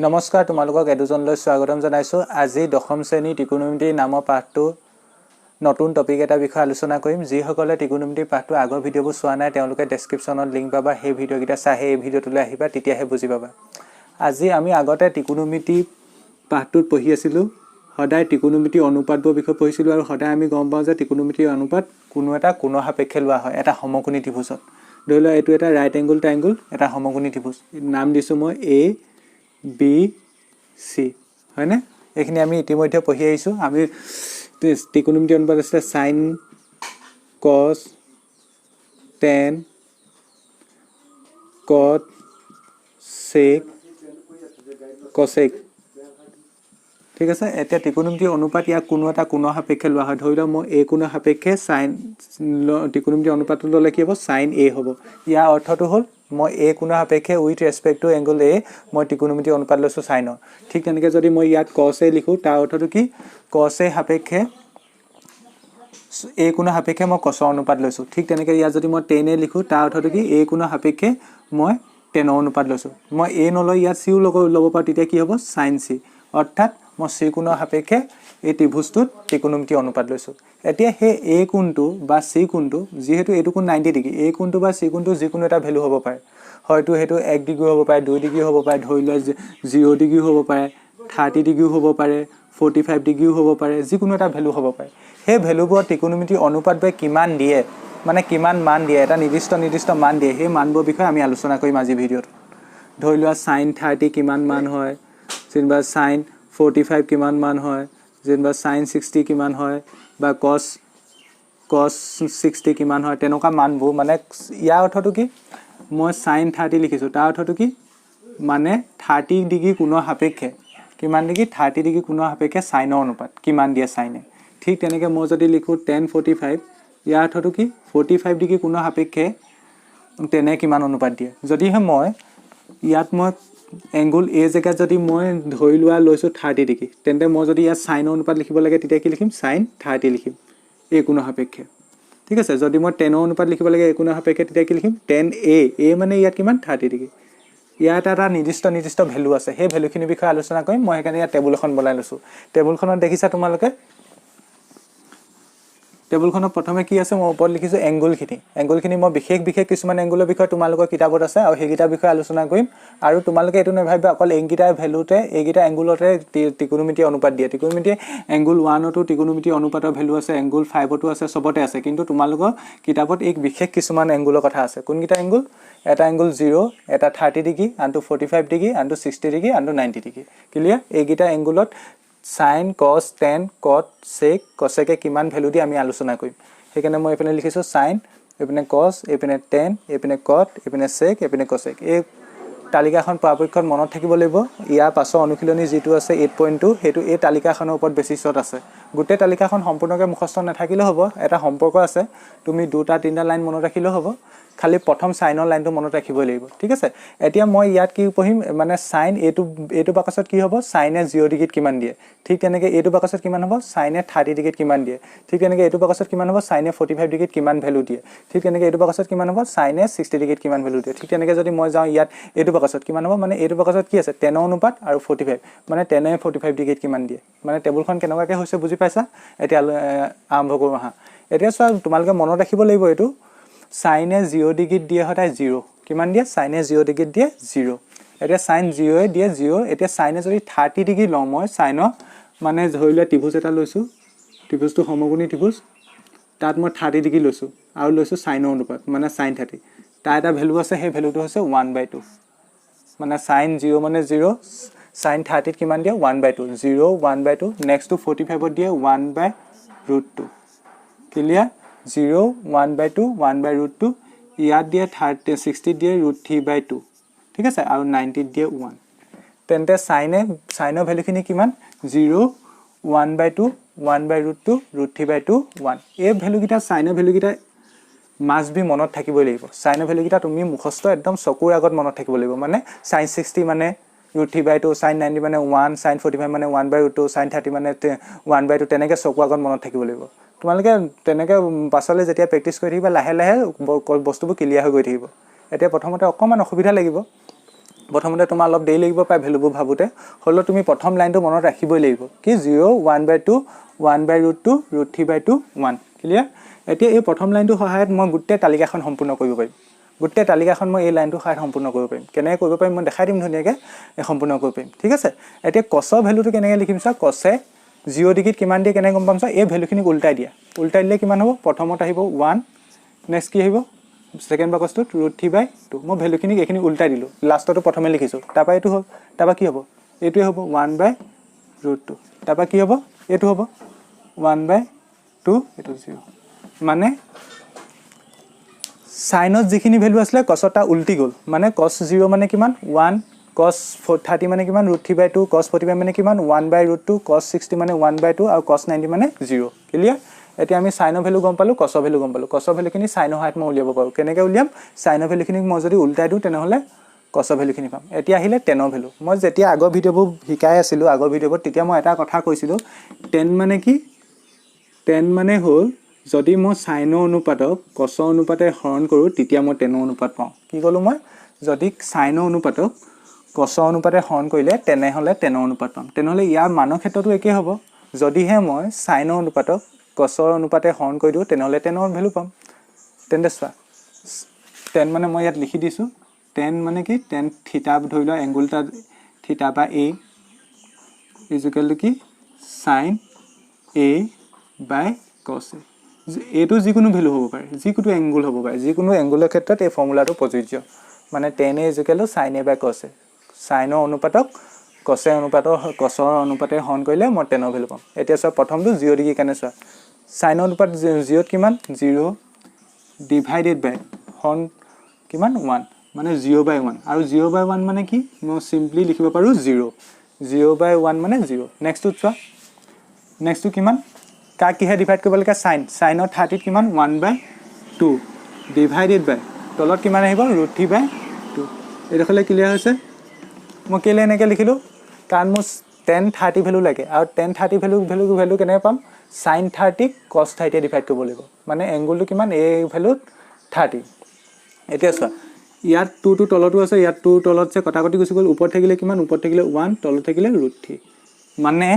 নমস্কাৰ তোমালোকক এডুজনলৈ স্বাগতম জনাইছো আজি দশম শ্ৰেণী ত্ৰিকোণমিতি নামৰ পাঠটো নতুন টপিক এটা বিষয় আলোচনা কৰিম যিসকলে ত্ৰিকোণমিতি পাঠটো আগৰ ভিডিঅবোৰ চোৱা নাই তেওঁলোকে ডেসক্ৰিপচনত লিংক পাবা সেই ভিডিঅ কিটা চাই এই ভিডিঅটোলৈ আহিবা তেতিয়াহে বুজি পাবা আজি আমি আগতে ত্ৰিকোণমিতি পাঠটোত পঢ়ি আছিলো সদায় ত্ৰিকোণমিতি অনুপাতৰ বিষয় পঢ়িছিলো আৰু সদায় আমি গম পাওঁ যে ত্ৰিকোণমিতি অনুপাত কোনো এটা কোণ সাপেক্ষে লোৱা হয় এটা সমকোণী ত্ৰিভুজত ধৰি লও এটো এটা ৰাইট এংগল ট্ৰায়াঙ্গল এটা সমকোণী ত্ৰিভুজ নাম দিছো মই এ B C হয় না এখিনি আমি ইতিমধ্যে পঢ়ি আইছো আমি ত্ৰিকোণমিতি অনুপাত আছে sin cos tan cot sec cosec ঠিক আছে এটা ত্ৰিকোণমিতি অনুপাত ইয়া কোনো এটা কোণ সাপেক্ষে লোৱা হয় ধৰিলো মই a কোণ সাপেক্ষে sin ত্ৰিকোণমিতি অনুপাতটো ললে কি হ'ব sin a হ'ব ইয়া অৰ্থটো হ'ল মই a কোণ সাপেক্ষে উইথ ৰেসপেক্ট টু এংগল a মই ত্ৰিকোণমিতি অনুপাত লৈছো sin ঠিক তেনেকৈ যদি মই ইয়াত cos a লিখো তাৰ অৰ্থটো কি cos a সাপেক্ষে a কোণ সাপেক্ষে মই cos অনুপাত লৈছো ঠিক তেনেকৈ ইয়াত যদি মই tan a লিখো তাৰ অৰ্থটো কি a কোণ সাপেক্ষে মই tan অনুপাত লৈছো মই a নলৈ ইয়াত c ল'ব পাৰো তেতিয়া কি হ'ব sin c অৰ্থাৎ মই c কোণ সাপেক্ষে এই ত্ৰিভুজটোত ত্ৰিকোণমিতি অনুপাত লৈছো এতিয়া হে a কোণটো বা c কোণটো যেহেতু এটো কোণ 90 ডিগ্ৰী a কোণটো বা c কোণটো যিকোনো এটা ভ্যালু হ'ব পাৰে হয়তো হেতু 1 ডিগ্ৰী হ'ব পাৰে 2 ডিগ্ৰী হ'ব পাৰে ধৰি লোৱা 0 ডিগ্ৰী হ'ব পাৰে 30 ডিগ্ৰী হ'ব পাৰে 45 ডিগ্ৰী হ'ব পাৰে যিকোনো এটা ভ্যালু হ'ব পাৰে হে ভ্যালুবোৰ ত্ৰিকোণমিতি অনুপাত বা কিমান দিয়ে মানে কিমান মান দিয়ে এটা নিৰ্দিষ্ট মান দিয়ে হে মানবোৰ বিষয়ে আমি আলোচনা কৰিম আজি ভিডিঅ'ত ধৰি লোৱা sin 30 কিমান মান হয় যেনিবা sin 45 কিমান মান হয় যেনিবা sin 60 কিমান হয় বা cos 60 কিমান হয় তেনেকুৱা মানবোৰ মানে ইয়াৰ অৰ্থটো কি মই sin 30 লিখিছো তাৰ অৰ্থটো কি মানে 30 ডিগ্ৰী কোণৰ সাপেক্ষে কিমান ডিগ্ৰী 30 ডিগ্ৰী কোণৰ সাপেক্ষে sin অনুপাত কিমান দিয়ে sin ঠিক তেনেকৈ মই যদি লিখো tan 45 ইয়াৰ অৰ্থটো কি 45 ডিগ্ৰী কোণৰ সাপেক্ষে তেনে কিমান অনুপাত দিয়ে যদিহে মই ইয়াত মই এংগল a জেগাত যদি মই ধৰি লোৱা লৈছো 30 ডিগ্ৰী তেন্তে মই যদি ইয়াত sin অনুপাত লিখিব লাগে তেতিয়া কি লিখিম sin 30 লিখিম a কোণ সাপেক্ষে ঠিক আছে যদি মই tan অনুপাত লিখিব লাগে a কোণ সাপেক্ষে তেতিয়া কি লিখিম tan a মানে ইয়াত কিমান 30 ডিগ্ৰী ইয়াত এটা নিৰ্দিষ্ট ভ্যালু আছে সেই ভ্যালুখিনিৰ বিষয়ে আলোচনা কৰিম মই এখানে ইয়াত টেবুল এখন বনাই লৈছো টেবুলখনত দেখিছা তোমালোকে টেবুলখনত প্ৰথমে কি আছে মই ওপৰত লিখিছো এংগলখিনি মই বিশেষ কিছুমান এংগলৰ বিষয়ে তোমালোকৰ কিতাপত আছে আৰু হেগিটাৰ বিষয়ে আলোচনা কৰিম আৰু তোমালোকে এটো নেভাবিবা অকল এংগিটাৰ ভ্যালুতে এগিটা এংগলতে ত্ৰিকোণমিতি অনুপাত দিয়ে ত্ৰিকোণমিতি এংগল 1 তো ত্ৰিকোণমিতি অনুপাতৰ ভ্যালু আছে এংগল 5 তো আছে সবতে আছে কিন্তু তোমালোকৰ কিতাপত এক বিশেষ কিছুমান এংগলৰ কথা আছে কোনগিটা এংগল এটা এংগল 0 এটা 30 ডিগ্ৰী আনটো 45 ডিগ্ৰী আনটো 60 ডিগ্ৰী আনটো 90 ডিগ্ৰী ক্লিয়াৰ এইগিটা এংগলত sin cos tan cot sec cosec কিমান ভ্যালু দি আমি আলোচনা কৰিম হেকাৰণে মই এপিনে লিখিছো sin এপিনে cos এপিনে tan এপিনে cot এপিনে sec এপিনে cosec এই তালিকাখন পৰাপক্ষত মনত থাকিব লাগিব ইয়াৰ পাছৰ অনুশীলনী যেটো আছে 8.2 হেতু এই তালিকাখনৰ ওপৰত বেছিছত আছে গোটেই তালিকাখন সম্পূৰ্ণকৈ মুখস্থ নাথাকিলে হ'ব এটা সম্পৰ্ক আছে তুমি দুটা তিনটা লাইন মনত ৰাখিলে হ'ব খালি প্ৰথম সাইনৰ লাইনটো মনত ৰাখিব লাগিব ঠিক আছে এতিয়া মই ইয়াত কি পঢ়িম মানে সাইন এটো বাকছত কি হ'ব সাইনে 0 ডিগ্ৰীত কিমান দিয়ে ঠিক তেনেকৈ এটো বাকছত কিমান হ'ব সাইনে 30 ডিগ্ৰীত কিমান দিয়ে ঠিক তেনেকৈ এটো বাকছত কিমান হ'ব সাইনে 45 ডিগ্ৰীত কিমান ভ্যালু দিয়ে ঠিক তেনেকৈ এটো বাকছত কিমান হ'ব সাইনে 60 ডিগ্ৰীত কিমান ভ্যালু দিয়ে ঠিক তেনেকৈ যদি মই যাওঁ ইয়াত এটো বাকছত কিমান হ'ব মানে এটো বাকছত কি আছে tan অনুপাত আৰু 45 মানে tan 45 ডিগ্ৰীত কিমান দিয়ে মানে টেবুলখন কেনেকুৱাকৈ হৈছে বুজি পাইছা এতিয়া আৰম্ভ কৰো হা এতিয়া চোৱা তোমালোকে মনত ৰাখিব লাগিব এটো সাইনে 0 ডিগ্ৰীত দিয়ে হঠাই 0 কিমান দিয়ে সাইনে 0 ডিগ্ৰীত দিয়ে 0 এতিয়া সাইন 0 এ দিয়ে 0 এতিয়া সাইনে যদি 30 ডিগ্ৰী লওঁ মই সাইনৰ মানে ধৰিলে ত্ৰিভুজ এটা লৈছো ত্ৰিভুজটো সমকোণী ত্ৰিভুজ তাত মই 30 ডিগ্ৰী লৈছো আৰু লৈছো সাইনৰ অনুপাত মানে sin 30 তাৰ এটা ভ্যালু আছে সেই ভ্যালুটো হৈছে 1/2 মানে sin 0 মানে 0 sin 30 ত কিমান দিয়ে 1/2 0 1/2 নেক্সট টু 45 ত দিয়ে 1/√2 ক্লিয়াৰ 0 1/2 1/√2 ইয়াত দিয়ে 30 60 দিয়ে √3/2 ঠিক আছে আৰু 90 দিয়ে 1 তেন্তে সাইনৰ ভ্যালুখিনি কিমান 0 1/2 1/√2 √3/2 1 এই ভ্যালুকিটা সাইনৰ ভ্যালুকিটা মাছ বি মনত থাকিব লাগিব সাইনৰ ভ্যালুকিটা তুমি মুখস্থ একদম চকুৰ আগত মনত থাকিব লাগিব মানে sin 60 মানে √3/2 sin 90 মানে 1 sin 45 মানে 1/2 sin 30 মানে 1/2 তেনেকৈ চকুৰ আগত মনত থাকিব লাগিব তোমালোকে তেনেকৈ পাছলে যেতিয়া প্ৰেক্টিস কৰি থাকিবা লাহে লাহে বস্তুবোৰ ক্লিয়াৰ হৈ গৈ থাকিব এতিয়া প্ৰথমতে অকমান অসুবিধা লাগিব প্ৰথমতে তোমাৰ অলপ দেৰি লাগিব পায় ভেলুবোৰ ভাবোঁতে হ'লেও তুমি প্ৰথম লাইনটো মনত ৰাখিবই লাগিব কি 0 1/2 1/√2 √3/2 1 ক্লিয়াৰ এতিয়া এই প্ৰথম লাইনটোৰ সহায়ত মই গোটেই তালিকাখন সম্পূৰ্ণ কৰিব পাৰিম গোটেই তালিকাখন মই এই লাইনটোৰ সহায়ত সম্পূৰ্ণ কৰিব পাৰিম কেনেকৈ কৰিব পাৰিম মই দেখাই দিম ধুনীয়াকৈ সম্পূৰ্ণ কৰিব পাৰিম ঠিক আছে এতিয়া কছৰ ভেলুটো কেনেকৈ লিখিম চোৱা কছে 0 ডিগ্ৰীত কিমান দিয়ে কেনেকৈ গম পাম চোৱা এই ভেলুখিনিক উল্টাই দিলে কিমান হ'ব প্ৰথমত আহিব 1 নেক্সট কি আহিব সেকেন্ড বাকসটোত √3/2 মই ভ্যালুখিনিক এখিনি উল্টাই দিলো লাষ্টটো প্ৰথমে লিখিছো তাপা এটো হ'ল তাপা কি হ'ব এটোই হ'ব 1/√2 তাপা কি হ'ব এটো হ'ব 1/2 এটো 0 মানে সাইনত যিখিনি ভ্যালু আসলে cosটা উল্টি গল মানে cos 0 মানে কিমান 1 cos 30 মানে কিমান √3/2 cos 45 মানে কিমান 1/√2 cos 60 মানে 1/2 আৰু cos 90 মানে 0 ক্লিয়াৰ এতিয়া আমি সাইনৰ ভ্যালু গম পালো cos ভ্যালু গম পালো cos ভ্যালুখিনি সাইনৰ হাত মই উলিয়াব পাৰো কেনেকৈ উলিয়াম সাইনৰ ভ্যালুখিনি মই যদি উল্টাই দিও তেনেহলে cos ভ্যালুখিনি পাম এতিয়া আহিলে tan ভ্যালু মই যেতিয়া আগৰ ভিডিওবোৰ শিকাই আছিলো আগৰ ভিডিওবোৰ তেতিয়া মই এটা কথা কৈছিলো tan মানে কি tan মানে হ'ল যদি মই সাইনৰ অনুপাতক cos অনুপাতে হৰণ কৰো তেতিয়া মই tan অনুপাত পাওঁ কি কলো মই যদি সাইনৰ অনুপাতক cos অনুপাতে হৰণ কৰিলে তেনেহলে tan অনুপাত পাম তেনেহলে ইয়াৰ মানৰ ক্ষেত্ৰটো একে হ'ব যদিহে মই সাইনৰ অনুপাতক cos অনুপাতে হৰণ কৰি দিও তেনেহলে tan ভ্যালু পাম তেন্তে চোৱা tan মানে মই ইয়াত লিখি দিছো tan মানে কি tan থিটা ধৰি লোৱা এংগলটা থিটা বা a ইকুৱেল টু কি sin a by cos a এটো যিকোনো ভ্যালু হ'ব পাৰে যিকোনো এংগল হ'ব পাৰে যিকোনো এংগলৰ ক্ষেত্ৰত এই ফৰ্মুলাটো প্ৰযোজ্য মানে tan a equal to sin a by cos a সাইনৰ অনুপাতক cos অনুপাতে হৰণ কৰিলে মই tan ভ্যালু পাম এতিয়া চোৱা প্ৰথমটো 0 ডিগ্ৰী কাৰণে চোৱা sin অনুপাত 0 ত কিমান 0 ডিভাইডেড বাই হৰণ কিমান 1 মানে 0/1 আৰু 0/1 মানে কি মই সিম্পলি লিখিব পাৰো 0 0/1 মানে 0 নেক্সট টু চোৱা নেক্সট টু কিমান কা কিহে ডিভাইড কৰিব লাগে সাইনৰ 30 কিমান 1/2 ডিভাইডেড বাই তলত কিমান আহিব √3/2 এডখলে ক্লিয়াৰ হৈছে মই কেলে এনেকৈ লিখিলো কাৰণ মই tan 30 ভ্যালু লাগে আৰু tan 30 ভ্যালু কেনে পাম sin 30 cos 30 ডিভাইড কৰিব লাগিব মানে এংগলটো কিমান a ভ্যালু 30 এতিয়া চোৱা ইয়াত 2 টো তলটো আছে ইয়াত 2 তলত আছে কটাকটি গুছি গল ওপৰত থাকিলে কিমান ওপৰত থাকিলে 1 তলত থাকিলে √3 মানে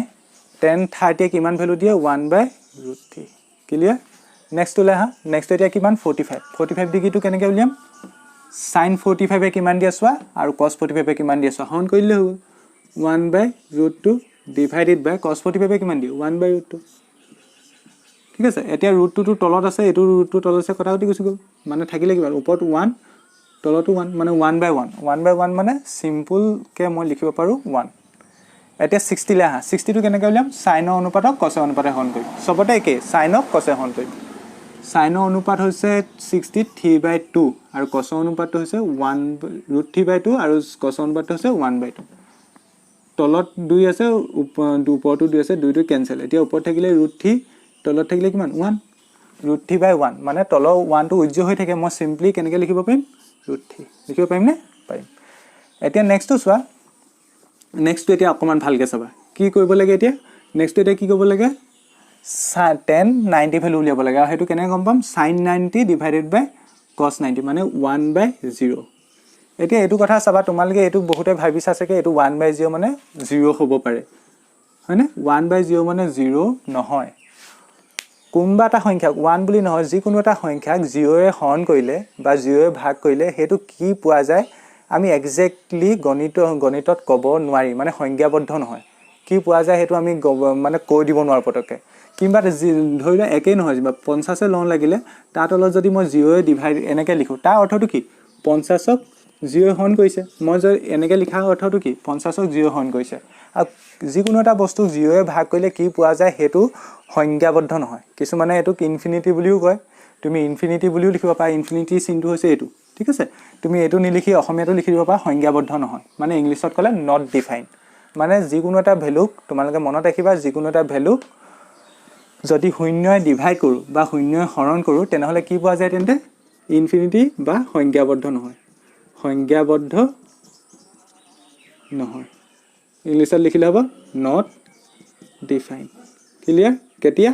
tan 30 কিমান ভ্যালু দিয়ে 1/√3 ক্লিয়াৰ নেক্সট ওলা হা নেক্সট এতিয়া কিমান 45 ডিগ্ৰীটো কেনেকৈ উলিয়াম sin 45 এ কিমান দিয়া চোৱা আৰু cos 45 এ কিমান দিয়া চোৱা হৰণ কৰিলে হ'ব 1/√2 ডিভাইডেড বাই cos 45 এ কিমান দিয়ে 1/√2 ঠিক আছে এতিয়া √2 টো তলত আছে এটো √2 তলত আছে কটাকটি গুছি গল মানে থাকিলে কিমান ওপৰত 1 তলতো 1 মানে 1/1 মানে সিম্পল কে মই লিখিব পাৰো 1 এতিয়া 60 লে আহা 60 টো কেনেকৈ উলিয়াম সাইনৰ অনুপাতক cos অনুপাতে হৰণ কৰিম সবতে একে সাইনক cos হৰণ কৰিম সাইনৰ অনুপাত হৈছে 60 3/2 আৰু cos অনুপাতটো হৈছে 1√3/2 আৰু cos অনুপাতটো হৈছে 1/2 তলত 2 আছে ওপৰটো 2 আছে 2 টো কেনসেল এতিয়া ওপৰত থাকিলে √3 তলত থাকিলে কিমান 1 √3/1 মানে তলৰ 1 টো উজ্জ্ব হৈ থাকে মই সিম্পলি কেনেকৈ লিখিব পাৰিম √3 লিখিব পাৰিম নে পাৰিম এতিয়া নেক্সটটো চোৱা নেক্সটটো এতিয়া অকমান ভালকে চাবা কি কৰিব লাগে এতিয়া নেক্সটটো এতিয়া কি কৰিব লাগে tan 90 ভ্যালু উলিয়াব লাগে আৰু হেতু কেনে গম পাম sin 90 ডিভাইডেড বাই cos 90 মানে 1/0 এতিয়া এটো কথা চাবা তোমালকে এটো বহুতে ভাবিছা আছে কি এটো 1/0 মানে 0 হ'ব পাৰে হয়নে 1/0 মানে 0 নহয় কোনবা এটা সংখ্যাক 1 বুলি নহয় যি কোনো এটা সংখ্যাক 0 এ হৰণ কৰিলে বা 0 এ ভাগ কৰিলে হেতু কি পোৱা যায় আমি এক্স্যাক্টলি গণিতত ক'ব নোৱাৰি মানে সংজ্ঞাবদ্ধ নহয় কি পোৱা যায় হেতু আমি মানে কৈ দিব নোৱাৰো পটকে কিবা ধৰিলে একেই নহয় যিবা 50 এ লন লাগিলে তা তলত যদি মই 0 এ ডিভাইড এনেকৈ লিখো তা অৰ্থটো কি 50ক 0 হৰণ কৰিছে মই যদি এনেকৈ লিখা অৰ্থটো কি 50ক 0 হৰণ কৰিছে আৰু যিকোনো এটা বস্তু 0 এ ভাগ কৰিলে কি পোৱা যায় হেতু সংজ্ঞাবদ্ধ নহয় কিছু মানে এটো ইনফিনিটি বুলিও কয় তুমি ইনফিনিটি বুলিও লিখিব পাৰা ইনফিনিটি চিনটো হৈছে এটো ঠিক আছে তুমি এটো নিলিখি অসমীয়াটো লিখি দিব পাৰা সংজ্ঞাবদ্ধ নহয় মানে ইংলিশত কলে নট ডিফাইন্ড মানে যিকোনো এটা ভ্যালু তোমালকে মনত ৰাখিবা যিকোনো এটা ভ্যালু যদি শূন্যই ডিভাইড কৰো বা শূন্যই হৰণ কৰো তেনেহলে কি পোৱা যায় তেন্তে ইনফিনিটি বা সংজ্ঞাবদ্ধ নহয় ইংলিশত লিখিলে হ'ব নট ডিফাইন্ড ক্লিয়াৰ কেতিয়া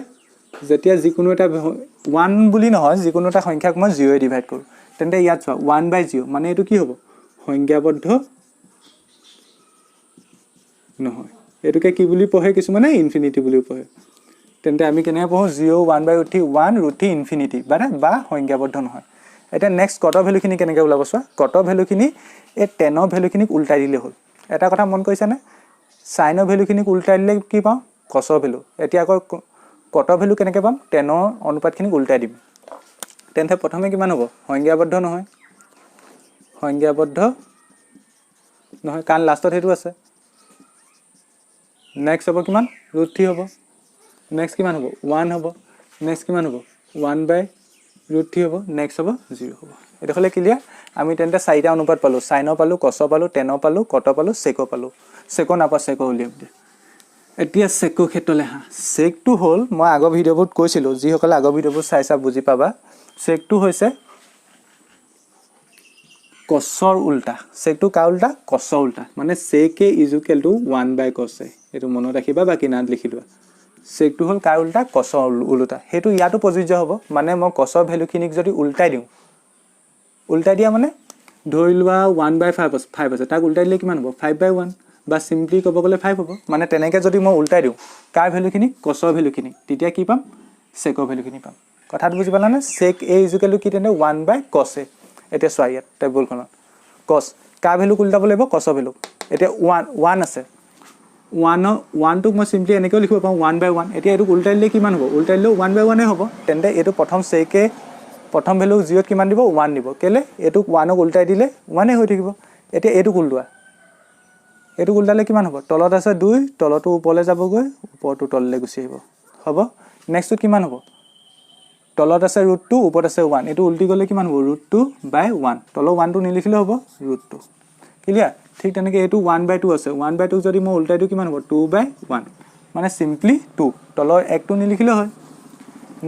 যেতিয়া যিকোনো এটা 1 বুলি নহয় যিকোনো এটা সংখ্যাক মই 0 এ ডিভাইড কৰো তেন্তে ইয়াত চোৱা 1/0 মানে এটো কি হ'ব সংজ্ঞাবদ্ধ নহয় এটোকে কি বুলি পঢ়ে কিছুমানে ইনফিনিটি বুলি পঢ়ে তেন্তে আমি কেনেকৈ পঢ়ো 0 1/√3 ইনফিনিটি বা সংজ্ঞাবদ্ধ নহয় এটা নেক্সট কট ভ্যালুখিনি কেনেকৈ ওলাব চোৱা কট ভ্যালুখিনি এই 10 ৰ ভ্যালুখিনিক উল্টাই দিলে হ'ল এটা কথা মন কৰিছানে sin ৰ ভ্যালুখিনিক উল্টাই দিলে কি পাম cos ৰ ভ্যালু এতিয়া আকৌ কট ভ্যালু কেনেকৈ পাম 10 ৰ অনুপাতখিনিক উল্টাই দিম তেন্তে প্ৰথমে কিমান হ'ব সংজ্ঞাবদ্ধ নহয় কাৰণ লাষ্টত হেতু আছে নেক্সট হ'ব কিমান √3 হ'ব নেক্সট কিমান হ'ব 1 হ'ব নেক্সট কিমান হ'ব 1/√3 হ'ব নেক্সট হ'ব 0 হ'ব এটা হলে ক্লিয়াৰ আমি তেন্তে চাৰিটা অনুপাত পালো sin পালো cos পালো tan পালো cot পালো sec পালো sec নাপা sec উলিয়াম দে এতিয়া sec ক্ষেত্ৰলে হা sec টো হ'ল মই আগৰ ভিডিঅ'বোৰত কৈছিলো যি সকলে আগৰ ভিডিঅ'বোৰ চাইছা বুজি পাবা sec টো হৈছে cosৰ উল্টা sec টো কাৰ উল্টা cosৰ উল্টা মানে sec = 1/cos এটো মনত ৰাখিবা বাকি নাত লিখি লোৱা sec টো হ'ল কাৰ উল্টা cosৰ উল্টা হেতু ইয়াটো প্ৰযোজ্য হ'ব মানে মই cosৰ ভ্যালুখিনিক যদি উল্টাই দিও উল্টাই দিয়া মানে ধৰি লোৱা 1/5 আছে তাক উল্টাই দিলে কিমান হ'ব 5/1 বা সিম্পলি ক'ব গলে 5 হ'ব মানে তেনেকৈ যদি মই উল্টাই দিও কাৰ ভ্যালুখিনি cosৰ ভ্যালুখিনি তেতিয়া কি পাম sec ৰ ভ্যালুখিনি পাম কথাটো বুজি পালানে sec = কি তেনে 1/cos এতিয়া চোৱা ইয়াত টেবুলখনত cos কাৰ ভ্যালু উল্টাব লাগিব cos ভ্যালু এতিয়া 1 আছে 1 টোক মই সিম্পলি এনেকৈ লিখিব পাম 1/1 এতিয়া এটো উল্টাই দিলে কিমান হ'ব উল্টাই দিলে 1/1 হ'ব তেন্তে এটো প্ৰথম sec প্ৰথম ভ্যালু 0 ত কিমান দিব 1 দিব কেলে এটো 1 ক উল্টাই দিলে 1 হৈ থাকিব এতিয়া এটো উল্টোৱা এটো উল্টালে কিমান হ'ব তলত আছে 2 তলটো ওপৰলে যাবগৈ ওপৰটো তললে গুচি আহিব হ'ব নেক্সট কিমান হ'ব তলত আছে √2 ওপৰত আছে 1 এটো উল্টি গলে কিমান হ'ব √2/1 তল 1 টো নিলিখিলে হ'ব √2 ক্লিয়াৰ ঠিক তেনেকৈ এটো 1/2 আছে 1/2 যদি মই উল্টাই দিও কিমান হ'ব 2/1 মানে সিম্পলি 2 তলৰ 1 টো নিলিখিলে হয়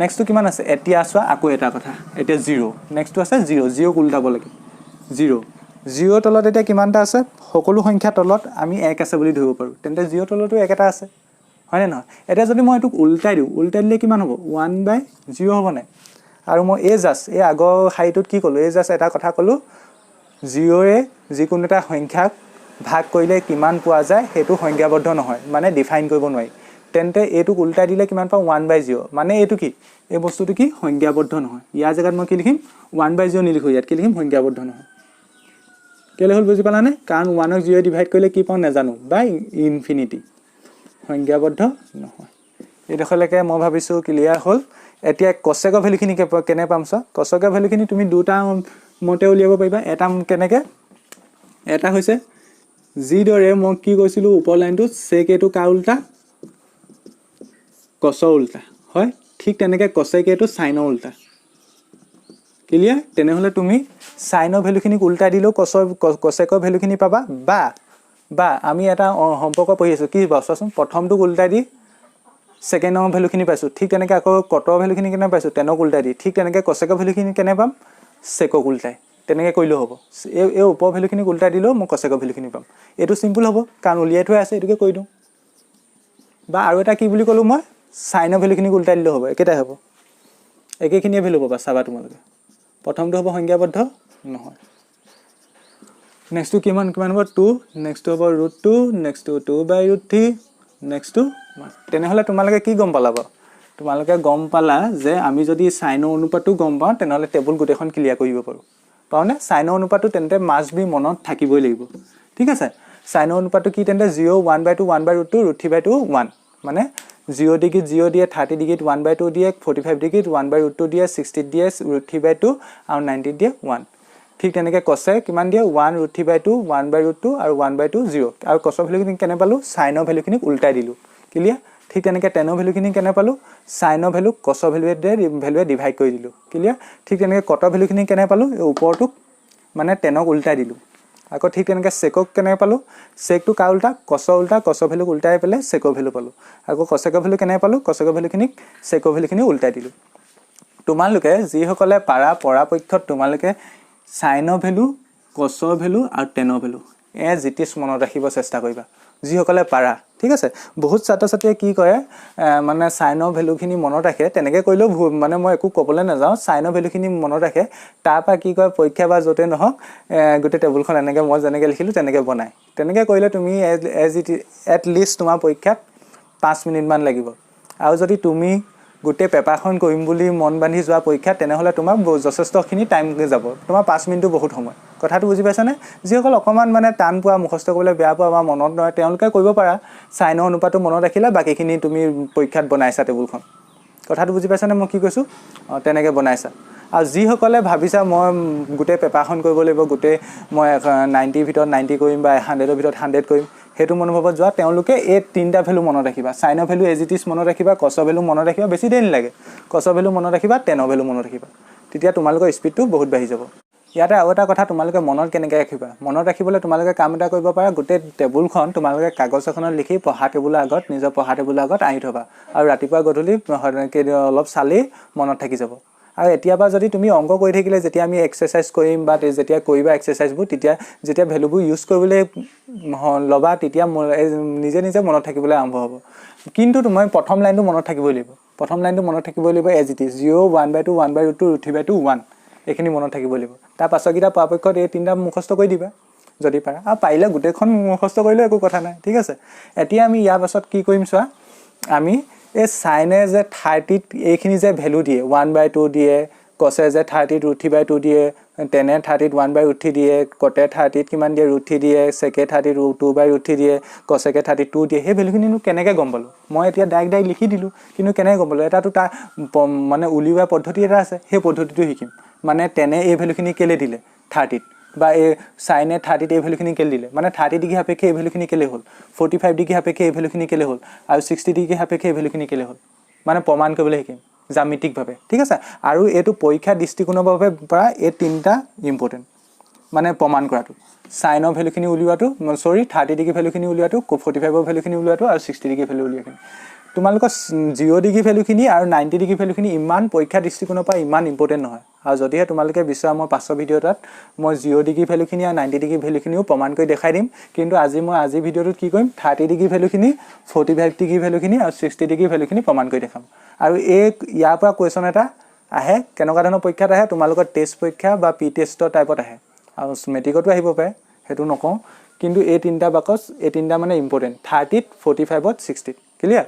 নেক্সট কিমান আছে এতিয়া আসোৱা আকৌ এটা কথা এতিয়া 0 নেক্সট আছে 0 ক উল্টাব লাগে 0 তলত এতিয়া কিমানটা আছে সকলো সংখ্যা তলত আমি 1 আছে বুলি ধৰিব পাৰো তেন্তে 0 তলতো 1 এটা আছে হয় নে নহয় এটা যদি মই এটোক উল্টাই দিলে কিমান হ'ব 1/0 হ'ব নাই আৰু মই এই আগৰ হাইটোত কি কলো এটা কথা কলো 0 এ যিকোনো এটা সংখ্যাক ভাগ কৰিলে কিমান পোৱা যায় হেতু সংজ্ঞাবদ্ধ নহয় মানে ডিফাইন কৰিব নোৱাৰি তেন্তে এটোক উল্টাই দিলে কিমান পাম 1/0 মানে এটো কি এই বস্তুটো কি সংজ্ঞাবদ্ধ নহয় ইয়াৰ জায়গাত মই কি লিখিম 1/0 নিলিখো ইয়াত কি লিখিম সংজ্ঞাবদ্ধ নহয় কেলে হল বুজি পালানে কাৰণ 1 ক 0 ডিভাইড কৰিলে কি পাও নাজানো বাই ইনফিনিটি সংজ্ঞাবদ্ধ নহয় এডখলৈকে মই ভাবিছো ক্লিয়াৰ হল এতিয়া cosec ভ্যালুখিনি কেনে পাম ছ cosec ভ্যালুখিনি তুমি দুটা মতে উলিয়াব পাৰিবা এটা কেনেকে এটা হৈছে যি দৰে মই কি কৈছিলো ওপৰ লাইনটো sec এটো কাৰ উল্টা cosৰ উল্টা হয় ঠিক তেনেকৈ cosec এটো sin ৰ উল্টা ক্লিয়াৰ তেনেহলে তুমি sin ৰ ভ্যালুখিনিক উল্টা দিলেও cosec ৰ ভ্যালুখিনি পাবা বা আমি এটা সম্পৰ্ক পঢ়ি আছো কি বাছাচোন প্ৰথমটো উল্টাই দি সেকেন্ড ৰ ভ্যালুখিনি পাইছো ঠিক তেনেকৈ আকৌ cot ৰ ভ্যালুখিনি কেনে পাইছো tan ক উল্টাই দি ঠিক তেনেকৈ cosec ৰ ভ্যালুখিনি কেনে পাম sec ক উল্টাই তেনেকৈ কৰিলেও হ'ব এই ওপৰ ভ্যালুখিনি উল্টাই দিলেও মই cosec ৰ ভ্যালুখিনি পাম এটো সিম্পল হ'ব কাৰণ উলিয়াই থৈ আছে এটোকে কৰি দিও বা আৰু এটা কি বুলি কলো মই sin ৰ ভ্যালুখিনি উল্টাই দিলেও হ'ব একেটাই হ'ব একেখিনিয়ে ভ্যালু পাবা চাবা তোমালোকে প্ৰথমটো হ'ব সংজ্ঞাবদ্ধ নহয় নেক্সট টু কিমান হ'ব 2 নেক্সট টু হ'ব √2 নেক্সট টু 2/√3 নেক্সট টু তেনেহলে তোমালোকে কি গম পালা তোমালোকে গম পালা যে আমি যদি sin ৰ অনুপাতটো গম পাও তেনেহলে টেবুল গোটেখন ক্লিয়াৰ কৰিব পাৰো পাওনে sin ৰ অনুপাতটো তেন্তে মাস্ট বি মনত থাকিবই লাগিব ঠিক আছে sin ৰ অনুপাতটো কি তেন্তে 0 1/2 1/√2 √3/2 1 মানে 0 ডিগ্ৰী 0 দিয়ে 30 ডিগ্ৰীত 1/2 দিয়ে 45 ডিগ্ৰীত 1/√2 দিয়ে 60 দিয়ে √3/2 আৰু 90 দিয়ে 1 ঠিক তেনেকৈ cos কিমান দিয়ে 1 √3/2 1/√2 আৰু 1/2 0 আৰু cos ভ্যালুখিনি কেনে পালো sin ৰ ভ্যালুখিনি উল্টাই দিলো ক্লিয়াৰ ঠিক তেনেকৈ tan ৰ ভ্যালুখিনি কেনে পালো sin ৰ ভ্যালু cos ভ্যালুৱে ডিভাইড কৰি দিলো ক্লিয়াৰ ঠিক তেনেকৈ cot ৰ ভ্যালুখিনি কেনে পালো এই ওপৰটোক মানে tan ক উল্টাই দিলো আকৌ ঠিক তেনেকৈ sec ক কেনে পালো sec টো কাৰ উল্টা cos ৰ ভ্যালু উল্টাই পেলে sec ৰ ভ্যালু পালো আকৌ cosec ৰ ভ্যালু কেনে পালো cosec ৰ ভ্যালুখিনিক sec ৰ ভ্যালুখিনি উল্টাই দিলো তোমালোকে যি সকলে পৰাপক্ষত তোমালোকে sin ৰ ভ্যালু cos ৰ ভ্যালু আৰু tan ৰ ভ্যালু জিটিছ মনত ৰাখিব চেষ্টা কৰিবা যি সকলে পাৰা ঠিক আছে বহুত ছাত্ৰ ছাত্ৰীয়ে কি কৰে মানে সাইনৰ ভ্যালুখিনি মনত ৰাখে তেনেকৈ কৰিলেও মানে মই একো ক'বলৈ নাযাওঁ সাইনৰ ভ্যালুখিনি মনত ৰাখে তাৰ পৰা কি কৰে পৰীক্ষা বা যতে নহওক গোটেই টেবুলখন এনেকৈ মই যেনেকৈ লিখিলোঁ তেনেকৈ বনায় তেনেকৈ কৰিলে তুমি এট লিষ্ট তোমাৰ পৰীক্ষাত 5 মিনিটমান লাগিব আৰু যদি তুমি গোটেই পেপাৰখন কৰিম বুলি মন বান্ধি যোৱা পৰীক্ষা তেনেহলে তোমাৰ যথেষ্টখিনি টাইম যাব তোমাৰ 5 মিনিটটো বহুত সময় কথাটো বুজি পাইছানে যিসকল অকমান মানে টান পোৱা মুখস্থ কৰিবলৈ বেয়া পোৱা বা মনত নহয় তেওঁলোকে কৰিব পাৰা সাইনৰ অনুপাতটো মনত ৰাখিলা বাকিখিনি তুমি পৰীক্ষাত বনাইছা টেবুলখন কথাটো বুজি পাইছানে মই কি কৈছো তেনেকৈ বনাইছা আৰু যিসকলে ভাবিছা মই গোটেই পেপাৰখন কৰিব লাগিব গোটেই মই 90 ভিতৰত 90 কৰিম বা 100 ভিতৰত 100 কৰিম হেতু মনোভাৱত যোৱা তেওঁলোকে এই তিনটা ভ্যালু মনত ৰাখিবা সাইনৰ ভ্যালু এজ ইট ইজ মনত ৰাখিবা কসৰ ভ্যালু মনত ৰাখিবা বেছি দেৰি নালাগে কসৰ ভ্যালু মনত ৰাখিবা টেনৰ ভ্যালু মনত ৰাখিবা তেতিয়া তোমালোকৰ স্পীডটো বহুত বাঢ়ি যাব ইয়াতে আৰু এটা কথা তোমালোকে মনত কেনেকৈ ৰাখিবা মনত ৰাখিবলৈ তোমালোকে কাম এটা কৰিব পাৰা গোটেই টেবুলখন তোমালোকে কাগজ এখনত লিখি পঢ়া টেবুলৰ আগত নিজৰ পঢ়া টেবুলৰ আগত আঁৰি থবা আৰু ৰাতিপুৱা গধূলি অলপ চালি মনত থাকি যাব আৰু এতিয়াবা যদি তুমি অংক কৰি থাকিলে যেতিয়া আমি এক্সাৰসাইজ কৰিম বা যেতিয়া কৰিবা এক্সাৰসাইজবোৰ তেতিয়া যেতিয়া ভ্যালুবোৰ ইউজ কৰিবলৈ লবা তেতিয়া নিজে নিজে মনত থাকিবলৈ আৰম্ভ হ'ব কিন্তু তুমি প্ৰথম লাইনটো মনত থাকিবই লাগিব প্ৰথম লাইনটো মনত থাকিবই লাগিব এজ ইট ইজ 0 1/2 1/2 √3/2 1 এইখিনি মনত থাকিবই লাগিব তাৰ পাছৰকিটা পৰাপক্ষত এই তিনটা মুখস্থ কৰি দিবা যদি পাৰা আৰু পাৰিলে গোটেইখন মুখস্থ কৰিলে একো কথা নাই ঠিক আছে এতিয়া আমি ইয়াৰ পাছত কি কৰিম চোৱা আমি এই সাইনে যে 30 এইখিনি যে ভ্যালু দিয়ে 1/2 দিয়ে কসে যে 30 √3/2 দিয়ে টেনে 30 1/3 দিয়ে কটে 30 কিমান দিয়ে √3 দিয়ে সেকে 30 2/3 দিয়ে কসেকে 32 দিয়ে সেই ভ্যালুখিনি কেনেকৈ গম পালো মই এতিয়া ডাইৰেক্ট লিখি দিলো কিন্তু কেনেকৈ গম পালো এটাটো তাৰ মানে উলিওৱা পদ্ধতি এটা আছে সেই পদ্ধতিটো শিকিম মানে টেনে এই ভ্যালুখিনি কেলে দিলে 30 বা এই সাইনে 30 এই ভ্যালুখিনি কেলে দিলে মানে 30 ডিগ্ৰী সাপেক্ষে এই ভ্যালুখিনি কেলে হ'ল 45 ডিগ্ৰী সাপেক্ষে এই ভ্যালুখিনি কেলে হ'ল আৰু 60 ডিগ্ৰী সাপেক্ষে এই ভ্যালুখিনি কেলে হ'ল মানে প্ৰমাণ কৰিবলৈ শিকিম জ্যামিতিকভাৱে ঠিক আছে আৰু এটো পৰীক্ষা দৃষ্টিকোণৰ বাবে পৰা এই তিনটা ইম্পৰ্টেন্ট মানে প্ৰমাণ কৰাটো সাইনৰ ভ্যালুখিনি উলিওৱাটো 30 ডিগ্ৰী ভ্যালুখিনি উলিওৱাটো 45 ভ্যালুখিনি উলিওৱাটো আৰু 60 ডিগ্ৰী ভ্যালু উলিওৱাটো তোমালোকৰ 0 ডিগ্ৰী ভ্যালুখিনি আৰু 90 ডিগ্ৰী ভ্যালুখিনি ইমান পৰীক্ষা দৃষ্টিকোণৰ পৰা ইমান ইম্পৰ্টেন্ট নহয় আৰু যদিহে তোমালোকে বিচৰা মই পাছৰ ভিডিঅ'টাত মই 0 ডিগ্ৰী ভ্যালুখিনি আৰু 90 ডিগ্ৰী ভ্যালুখিনিও প্ৰমাণ কৰি দেখাই দিম কিন্তু আজি ভিডিঅ'টোত কি কৰিম 30 ডিগ্ৰী ভ্যালুখিনি 45 ডিগ্ৰী ভ্যালুখিনি আৰু 60 ডিগ্ৰী ভ্যালুখিনি প্ৰমাণ কৰি দেখাম আৰু ইয়াৰ পৰা কোৱেশ্যন এটা আহে কেনেকুৱা ধৰণৰ পৰীক্ষাত আহে তোমালোকৰ টেষ্ট পৰীক্ষা বা পি টেষ্টৰ টাইপত আহে আৰু মেট্ৰিকতো আহিব পাৰে হেতু নকওঁ কিন্তু এই তিনটা বাকচ এই তিনটা মানে ইম্পৰ্টেন্ট 30 45 60 ক্লিয়াৰ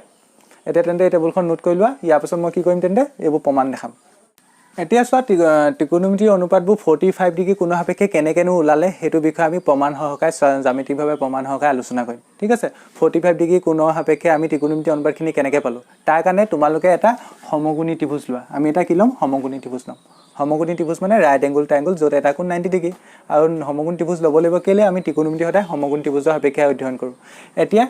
এটা তেন্তে এই টেবুলখন নোট কৰি লোৱা ইয়াৰ পাছত মই কি কৰিম তেন্তে এইবোৰ প্ৰমাণ দেখাম এতিয়া চোৱা ত্ৰিকোণমিতিৰ অনুপাতবোৰ 45 ডিগ্ৰী কোণ সাপেক্ষে কেনেকেনো ওলালে হেতু বিষয়ে আমি প্ৰমাণ সহকাৰে জ্যামিতিকভাৱে প্ৰমাণ সহকাৰে আলোচনা কৰিম ঠিক আছে 45 ডিগ্ৰী কোণৰ সাপেক্ষে আমি ত্ৰিকোণমিতিৰ অনুপাতখিনি কেনেকৈ পালো তাৰ কাৰণে তোমালোকে এটা সমকোণী ত্ৰিভুজ লোৱা আমি এটা কি ল'ম সমকোণী ত্ৰিভুজ ল'ম সমকোণী ত্ৰিভুজ মানে ৰাইট এংগল ট্ৰায়াংগল য'ত এটা কোণ 90 ডিগ্ৰী আৰু সমকোণী ত্ৰিভুজ ল'ব লাগিব কেলে আমি ত্ৰিকোণমিতি সদায় সমকোণী ত্ৰিভুজৰ সাপেক্ষে অধ্যয়ন কৰোঁ এতিয়া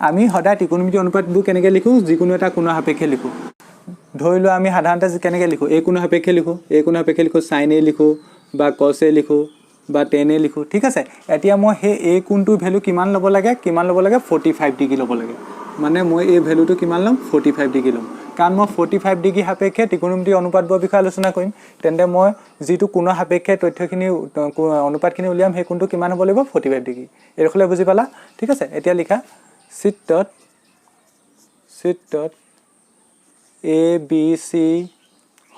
আমি সদায় ত্ৰিকোণমিতিৰ অনুপাতবোৰ কেনেকৈ লিখো যিকোনো এটা কোণৰ সাপেক্ষে লিখো ধৰি লোৱা আমি সাধাৰণতে কেনেকৈ লিখো এই কোণৰ সাপেক্ষে লিখো sin a লিখো বা cos a লিখো বা tan a লিখো ঠিক আছে এতিয়া মই সেই a কোণটোৰ ভ্যালু কিমান ল'ব লাগে 45 ডিগ্ৰী ল'ব লাগে মানে মই এই ভ্যালুটো কিমান ল'ম 45 ডিগ্ৰী ল'ম কাৰণ মই 45 ডিগ্ৰী সাপেক্ষে ত্ৰিকোণমিতিৰ অনুপাতবোৰ বিষয়ে আলোচনা কৰিম তেন্তে মই যিটো কোণৰ সাপেক্ষে তথ্যখিনি অনুপাতখিনি উলিয়াম সেই কোণটো কিমান হ'ব লাগিব 45 ডিগ্ৰী এইখলে বুজি পালা ঠিক আছে এতিয়া লিখা চিত্ৰত A B C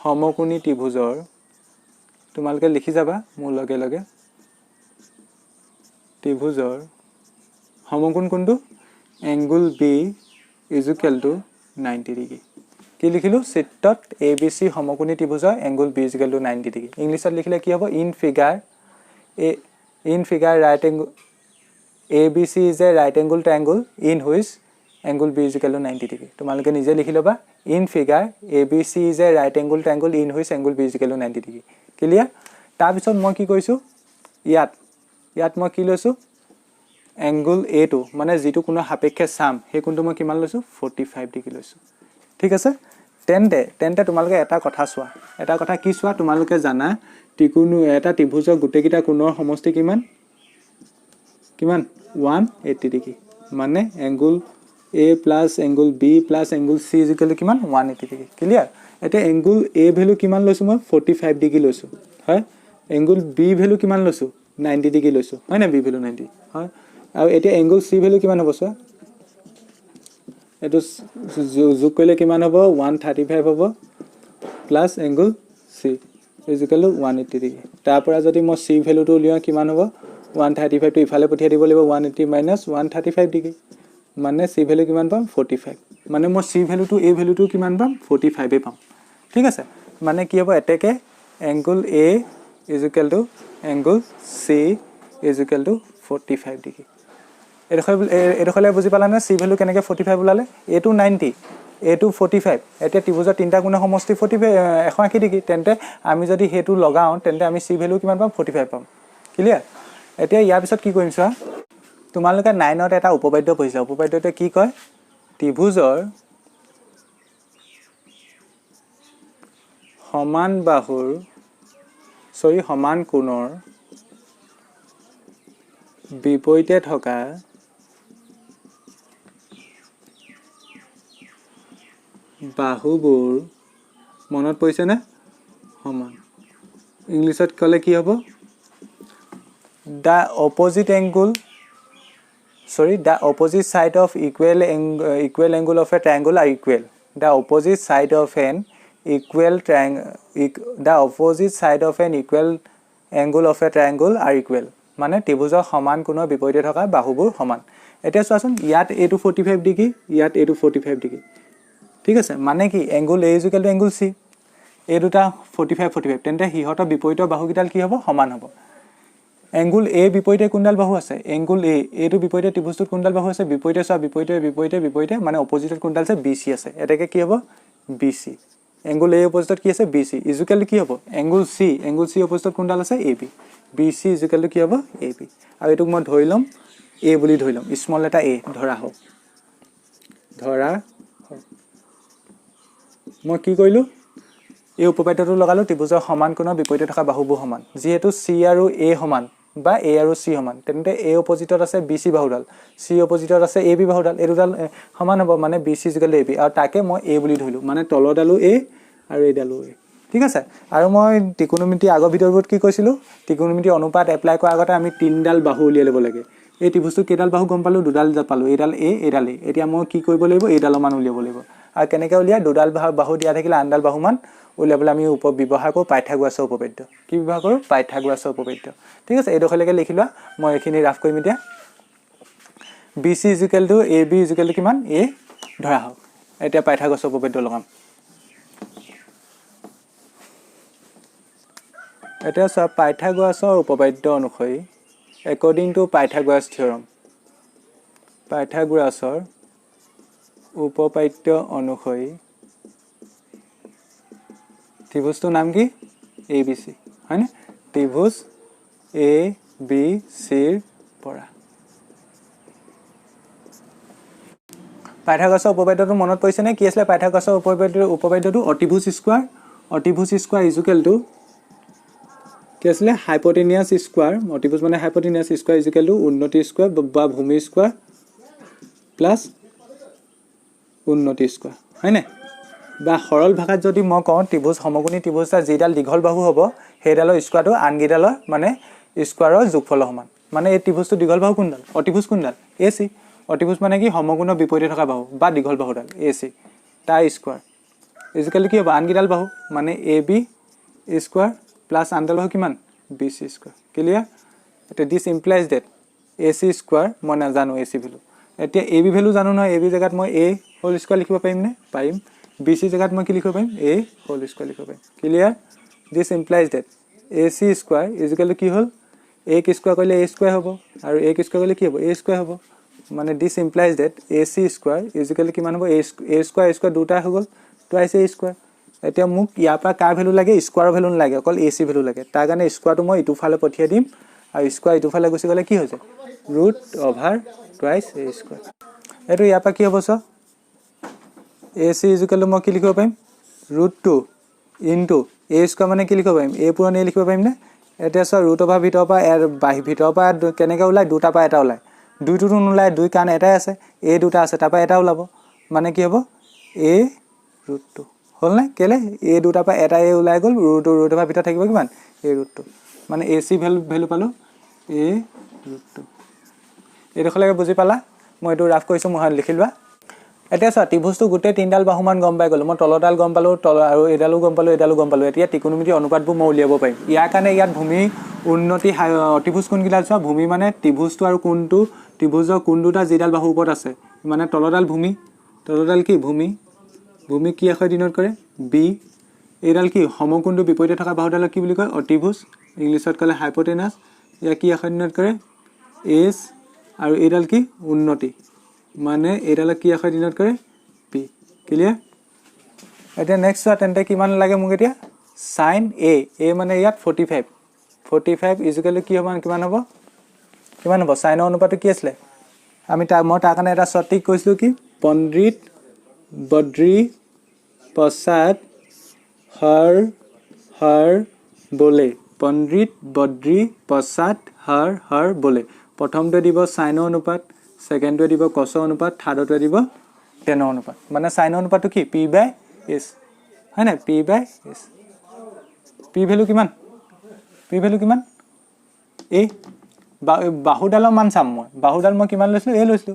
সমকোণী ত্ৰিভুজৰ তোমালোকে লিখি যাবা মোৰ লগে লগে ত্ৰিভুজৰ সমকোণ কোনটো এংগল B = 90 ডিগ্ৰী কি লিখিলো চিত্ৰত A B C সমকোণী ত্ৰিভুজৰ এংগল B = 90 ডিগ্ৰী ইংলিছত লিখিলে কি হ'ব in figure right angle ABC is a right angle triangle in which angle B = 90 degree তোমালোকে নিজে লিখি লবা in figure ABC is a right angle triangle in which angle B = 90 degree clear তাৰ পিছত মই কি কৰিছো ইয়াত মই কি লৈছো angle A টো মানে যিটো কোণৰ সাপেক্ষে চাম সেই কোণটো মই কিমান লৈছো 45 ডিগ্ৰী লৈছো ঠিক আছে তেন্তে তোমালোকে এটা কথা চোৱা এটা কথা কি চোৱা তোমালোকে জানা এটা ত্ৰিভুজৰ গোটেইকিটা কোণৰ সমষ্টি কিমান 180 ডিগ্ৰী মানে angle A plus angle B plus angle C = কিমান 180 ডিগ্ৰী ক্লিয়াৰ এতিয়া angle A ভ্যালু কিমান লৈছো মই 45 ডিগ্ৰী লৈছো হয় angle B ভ্যালু কিমান লৈছো 90 ডিগ্ৰী লৈছো হয় না B ভ্যালু 90 হয় আৰু এতিয়া angle C ভ্যালু কিমান হ'ব চোৱা এইটো যোগ কৰিলে কিমান হ'ব 135 হ'ব plus angle C is equal to 180 degree তাৰ পৰা যদি মই চি ভেলুটো উলিয়াওঁ কিমান হ'ব 135 টো ইফালে পঠিয়াই দিব লাগিব 180 মাইনাছ 135 ডিগ্ৰী মানে চি ভেলু কিমান পাম 45 মানে মই চি ভেলুটো এ ভেলুটো কিমান পাম 45 এ পাম ঠিক আছে মানে কি হ'ব এতেকে angle A is equal to angle C is equal to 45 degree এডোখলে বুজি পালানে চি ভেলু কেনেকৈ 45 ওলালে এ টু 90 এ টু 45 এতিয়া ত্ৰিভুজৰ তিনিটা কোণৰ সমষ্টি 45 180 ডিগ্ৰী তেন্তে আমি যদি হেতু লগাও তেন্তে আমি চি ভেলু কিমান পাম 45 পাম ক্লিয়াৰ এতিয়া ইয়াৰ পিছত কি কৰিম চোৱা তোমালোকে 9ত এটা উপপাদ্য পঢ়িছা উপপাদ্যতে কি কয় ত্ৰিভুজৰ সমান বাহুৰ সমান কোণৰ বিপৰীতে থকা বাহুবোৰ মনত পৰিছে না সমান ইংলিশত কলে কি হ'ব the opposite side of equal angle of a triangle are equal the opposite side of an equal angle of a triangle are equal মানে ত্ৰিভুজৰ সমান কোণৰ বিপৰীতে থকা বাহুবোৰ সমান এতিয়া চোৱাচোন ইয়াত a2 45 ডিগ্ৰী ইয়াত a2 45 ডিগ্ৰী ঠিক আছে মানে কি angle a equal two angle c এই দুটা 45 45 তেন্তে হিহতৰ বিপৰীত বাহুকিডাল কি হ'ব সমান হ'ব এংগুল a বিপৰীতে কোনডাল বাহু আছে এংগুল a এটো বিপৰীতে ত্ৰিভুজটোত কোনডাল বাহু আছে বিপৰীতে চোৱা বিপৰীতে মানে অপজিটত কোনডাল আছে bc আছে এটাকে কি হ'ব bc এংগুল a অপজিটত কি আছে bc ইকুৱেল কি হ'ব এংগুল c অপজিটত কোনডাল আছে ab bc ইকুৱেল কি হ'ব ab আৰু এটোক মই ধৰি লম a বুলি ধৰি লম স্মল লেটাৰ a ধৰা হওক মই কি কৰিলো এই উপপাদ্যটো লগালো ত্ৰিভুজৰ সমান কোণৰ বিপৰীতে থকা বাহুবোৰ সমান যেহেতু c আৰু a সমান বা a আৰু c সমান তেন্তে a অপজিটত আছে bc বাহুডাল c অপজিটত আছে ab বাহুডাল এই দুডাল সমান হ'ব মানে bc ab আৰু তাকে মই a বুলি ধৰিলো মানে তলডালো a আৰু এইডালো a ঠিক আছে আৰু মই ত্ৰিকোণমিতি আগৰ ভিডিঅ'বোৰত কি কৈছিলো ত্ৰিকোণমিতি অনুপাত এপ্লাই কৰাৰ আগতে আমি তিনডাল বাহু উলিয়াই ল'ব লাগে এই ত্ৰিভুজটো কেইডাল বাহু গম পালো দুডাল পালো এইডাল a এইডাল a এতিয়া মই কি কৰিব লাগিব এইডালৰ মান উলিয়াব লাগিব আৰু কেনেকৈ উলিয়াই দুডাল বাহু দিয়া থাকিলে আনডাল বাহু মান উলিয়াবলৈ আমি ব্যৱহাৰ কৰোঁ পাইথাগোৰাছৰ উপপাদ্য কি ব্যৱহাৰ কৰোঁ পাইথাগোৰাছৰ উপপাদ্য ঠিক আছে এইডোখৰলৈকে লিখি লোৱা মই এইখিনি ৰাফ কৰিম এতিয়া BC equal to AB equal to কিমান A ধৰা হওক এতিয়া পাইথাগোৰাছৰ উপপাদ্য লগাম এতিয়া চোৱা পাইথাগোৰাছৰ উপপাদ্য অনুসৰি according to Pythagoras theorem পাইথাগোৰাছৰ উপপাদ্য অনুসৰি ত্ৰিভুজটোৰ নাম কি ABC হয়নে ত্ৰিভুজ ABC ৰ পৰা পাইথাগোৰাছৰ উপপাদ্যটো মনত পৰিছে নে কি আছিল পাইথাগোৰাছৰ উপপাদ্যটো অতিভুজ স্কয়াৰ ইকুৱেল টু কি আছিল হাইপোটেনিয়াছ স্কয়াৰ অতিভুজ মানে হাইপোটেনিয়াছ স্কয়াৰ ইকুৱেল টু উন্নতি স্কয়াৰ বা ভূমি স্কয়াৰ প্লাস উন্নতি স্কয়াৰ হয়নে বা সৰল ভাষাত যদি মই কওঁ ত্ৰিভুজ সমকোণী ত্ৰিভুজটা যিডাল দীঘল বাহু হ'ব সেইডালৰ স্কয়াৰটো আনগিডালৰ মানে স্কয়াৰৰ যোগফলৰ সমান মানে এই ত্ৰিভুজটো দীঘল বাহু কোনডাল অতিভুজ কোনডাল AC অতিভুজ মানে কি সমকোণৰ বিপৰীতে থকা বাহু বা দীঘল বাহুডাল AC তাৰ স্কয়াৰ ইকুৱেল কি হ'ব আনগিডাল বাহু মানে AB স্কয়াৰ প্লাস আনডাল বাহু কিমান BC স্কয়াৰ ক্লিয়াৰ এটা this implies that AC square মই নাজানো AC ভ্যালু এতিয়া AB ভ্যালু জানো নহয় AB জায়গাত মই A হোল স্কয়াৰ লিখিব পাৰিম নে পাৰিম BC জায়গাত মই কি লিখিব পাৰিম A হোল স্কয়াৰ লিখিব পাৰিম clear this implies that AC square equal কি হ'ল A কি স্কয়াৰ কৰিলে A স্কয়াৰ হ'ব আৰু A কি স্কয়াৰ কৰিলে কি হ'ব A স্কয়াৰ হ'ব মানে this implies that AC square equal কিমান হ'ব A স্কয়াৰ দুটা হৈ গ'ল টুৱাইস A স্কয়াৰ এতিয়া মোক ইয়াৰ পৰা কাৰ ভ্যালু লাগে স্কয়াৰৰ ভ্যালু নালাগে অকল AC ভ্যালু লাগে তাৰ কাৰণে স্কয়াৰটো মই ইটো ফালে পঠিয়াই দিম আৰু স্কয়াৰ ইটো ফালে গুচি গ'লে কি হৈ যায় root over twice A square এটো ইয়াৰ পৰা কি হ'ব ছ AC ইকুৱেল মই কি লিখিব পাৰিম √2 ইনটু A স্কয়াৰ মানে কি লিখিব পাৰিম A পুৰণ A লিখিব পাৰিম নে এতিয়া ছ ৰুট অভাৰ ভিতৰৰ পৰা কেনেকৈ ওলাই দুটা পৰা এটা ওলাই দুইটোটো নোলায় দুই কাৰণ এটাই আছে A দুটা আছে তাৰ পৰা এটা ওলাব মানে কি হ'ব A √2 হল না কেলে A দুটা পৰা এটা A ওলাই গ'ল ৰুট অভাৰ ভিতৰত থাকিব কিমান A √2 মানে AC ভ্যালু পালো A √2 এইডোখৰলৈকে বুজি পালা মই এইটো ৰাফ কৰিছো মই লিখি লোৱা এতিয়া চোৱা ত্ৰিভুজটো গোটেই তিনিডাল বাহুমান গম পাই গ'লো মই তলডাল গম পালোঁ আৰু এইডালো গম পালোঁ এতিয়া ত্ৰিকোণমিতি অনুপাতবোৰ মই উলিয়াব পাৰিম ইয়াৰ কাৰণে ইয়াত ভূমি উন্নতি অতিভুজ কোণকেইটা চোৱা ভূমি মানে ত্ৰিভুজটো আৰু কোণটো ত্ৰিভুজৰ কোণ দুটা যিডাল বাহুৰ ওপৰত আছে মানে তলডাল ভূমি তলডাল কি ভূমি ভূমি কি আখৰে ডিনোট কৰে বি এইডাল কি সমকোণটো বিপৰীতে থকা বাহুডালক কি বুলি কয় অতিভুজ ইংলিছত ক'লে হাইপোটেনাছ ইয়াক কি আখৰে ডিনোট কৰে এছ আৰু এইডাল কি উন্নতি মানে এইডালক কি আখৰে ডিনোট কৰে পি ক্লিয়াৰ এতিয়া নেক্সট চোৱা তেন্তে কিমান লাগে মোক এতিয়া সাইন এ মানে ইয়াত 45 ইকুৱেল টু কি হ'ব কিমান হ'ব সাইনৰ অনুপাতটো কি আছিলে আমি মই তাৰ কাৰণে এটা সঠিক কৈছিলোঁ কি পণ্ডিত বদ্ৰী প্ৰসাদ হৰ बोले পণ্ডিত বদ্ৰী প্ৰসাদ হৰ बोले প্ৰথমটোৱে দিব সাইনৰ অনুপাত সেকেন্ডটোৱে দিব কছৰ অনুপাত থাৰ্ডটোৱে দিব টেনৰ অনুপাত মানে সাইনৰ অনুপাতটো কি p/s হয় না p/s p ভ্যালু কিমান a বাহুডালৰ মান চাম মই বাহুডাল মই কিমান লৈছিলো a লৈছিলো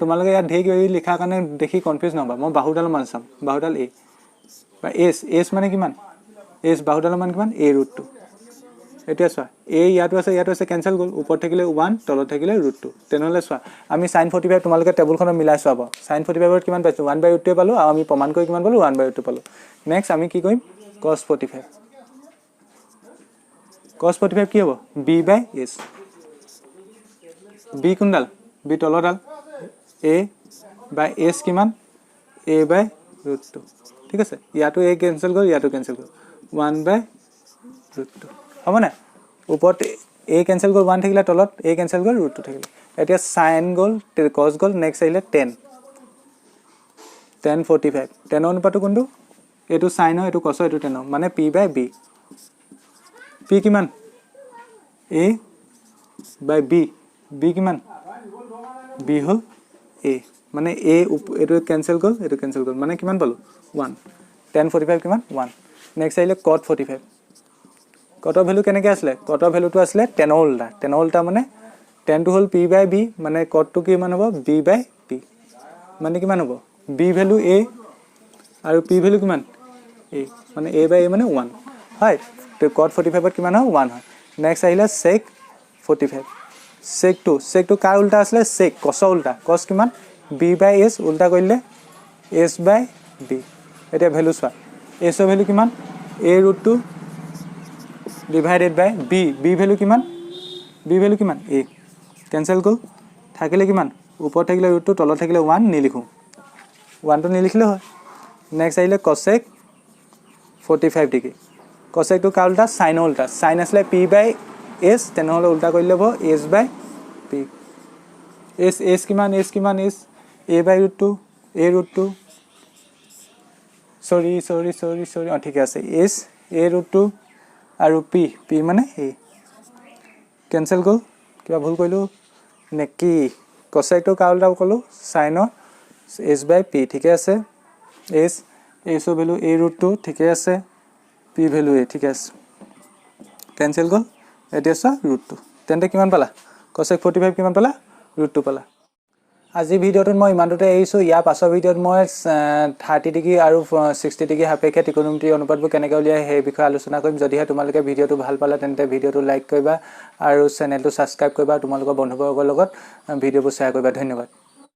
তোমালোকে ইয়াত ঢেৰ কিবা লিখা কাৰণে দেখি কনফিউজ নহবা মই বাহুডালৰ মান চাম বাহুডাল a বা s মানে কিমান s বাহুডালৰ মান কিমান a √2 এতিয়া চোৱা a ইয়াতো আছে কেনসেল গ'ল ওপৰত থাকিলে 1 তলত থাকিলে √2 তেনেহলে চোৱা আমি sin 45 তোমালোকে টেবুলখনত মিলাই চাব sin 45 ত কিমান পাইছো 1/√2 পালো আৰু আমি প্ৰমাণ কৰি কিমান পালো 1/√2 পালো নেক্সট আমি কি কৰিম cos 45 কি হ'ব b/s b কোনডাল b তলডাল a/s কিমান a/√2 ঠিক আছে ইয়াতো a কেনসেল গ'ল ইয়াতো কেনসেল গ'ল 1/√2 হ'ব না ওপৰত a কেনসেল গ'ল 1 থাকিলে তলত a কেনসেল গ'ল √2 থাকিলে এতিয়া sin গ'ল cos গ'ল নেক্সট আহিলে tan 45 tan অনুপাতটো কোনটো এটো sin এটো cos এটো tan মানে p/b p কিমান a/b b কিমান b হল a মানে a এটো কেনসেল গ'ল মানে কিমান পালো 1 tan 45 কিমান 1 নেক্সট আহিলে cot 45 cot ভ্যালু কেনেকৈ আছিলে cot ভ্যালুটো আছিলে tan উল্টা মানে tan টো হল p/b মানে cot টো কিমান হ'ব b/p মানে কিমান হ'ব b ভ্যালু a আৰু p ভ্যালু কিমান a মানে a/a মানে 1 হয় তো cot 45 ত কিমান হয় 1 হয় নেক্সট আহিলে sec 45 sec to কাৰ উল্টা আছিলে sec cos উল্টা cos কিমান b/s উল্টা কৰিলে s/b এটা ভ্যালু চোৱা s ভ্যালু কিমান a√2 ডিভাইডেড বাই b ভ্যালু কিমান a কেনসেল গ'ল থাকিলে কিমান ওপৰত থাকিলে √2 তলত থাকিলে 1 নিলিখো 1 টো নিলিখিলে হয় নেক্সট আহিলে cosec 45 ডিগ্ৰী cosec to কাৰ উল্টা sin উল্টা sin আসলে p/s তেনেহলে উল্টা কৰি ল'ব s/p s কিমান a/√2 সৰি ঠিক আছে s a√2 আৰু p মানে a কেনসেল গ'ল কিবা ভুল কৰিলো নেকি cosec to কাৰ উল্টা কলো sin s/p ঠিক আছে s ভ্যালু a√2 ঠিক আছে p ভ্যালু a ঠিক আছে কেনসেল গ'ল এতিয়া চোৱা √2 তেন্তে কিমান পালা cosec 45 কিমান পালা √2 পালা আজি ভিডিওটোত মই ইমানটোতে এৰিছো ইয়াৰ পাছৰ ভিডিওত মই 30 ডিগ্ৰী আৰু 60 ডিগ্ৰী সাপেক্ষে ত্ৰিকোণমিতিৰ অনুপাতবোৰ কেনেকৈ উলিয়াই সেই বিষয়ে আলোচনা কৰিম যদিহে তোমালোকে ভিডিওটো ভাল পালা তেন্তে ভিডিওটো লাইক কৰিবা আৰু চেনেলটো সাবস্ক্ৰাইব কৰিবা তোমালোকৰ বন্ধুবৰ্গৰ লগত ভিডিওবোৰ শ্বেয়াৰ কৰিবা ধন্যবাদ